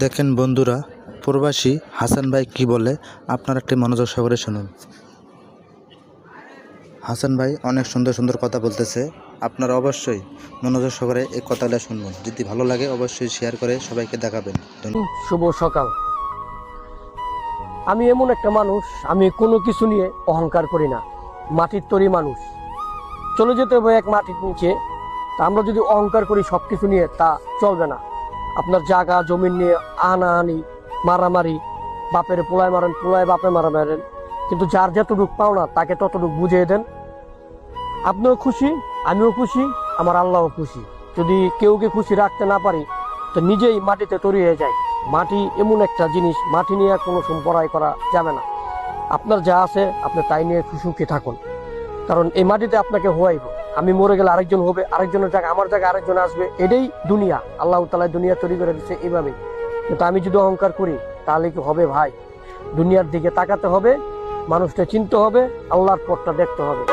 দেখেন বন্ধুরা, প্রবাসী হাসান ভাই কি বলে, আপনারা একটি মনোযোগ সহকারে শুনুন। হাসান ভাই অনেক সুন্দর সুন্দর কথা বলতেছে, আপনারা অবশ্যই মনোযোগ সহকারে এই কথাটা শুনবেন। যদি ভালো লাগে অবশ্যই শেয়ার করে সবাইকে দেখাবেন। শুভ সকাল। আমি এমন একটা মানুষ, আমি কোনো কিছু নিয়ে অহংকার করি না। মাটির তৈরি মানুষ, চলে যেতে হবে এক মাটির নিচে। তা আমরা যদি অহংকার করি সব কিছু নিয়ে, তা চলবে না। আপনার জায়গা জমিন নিয়ে আনাআনি, মারামারি, বাপের পোলায় মারেন, পোলায় বাপে মারেন, কিন্তু যার যতটুক পাওনা তাকে ততটুক বুঝিয়ে দেন। আপনিও খুশি, আমিও খুশি, আমার আল্লাহও খুশি। যদি কেউকে খুশি রাখতে না পারি তো নিজেই মাটিতে তৈরি হয়ে যায়। মাটি এমন একটা জিনিস, মাটি নিয়ে কোনো সম্পর্ক করা যাবে না। আপনার যা আছে আপনি তাই নিয়ে সুখী থাকুন, কারণ এই মাটিতে আপনাকে হওয়াইব। আমি মরে গেলে আরেকজন হবে, আরেকজনের জায়গায় আমার জায়গায় আরেকজন আসবে। এটাই দুনিয়া, আল্লাহ তাআলা দুনিয়া তৈরি করে দিচ্ছে এইভাবেই। কিন্তু আমি যদি অহংকার করি তাহলে কি হবে ভাই? দুনিয়ার দিকে তাকাতে হবে, মানুষটা চিনতে হবে, আল্লাহর পথটা দেখতে হবে।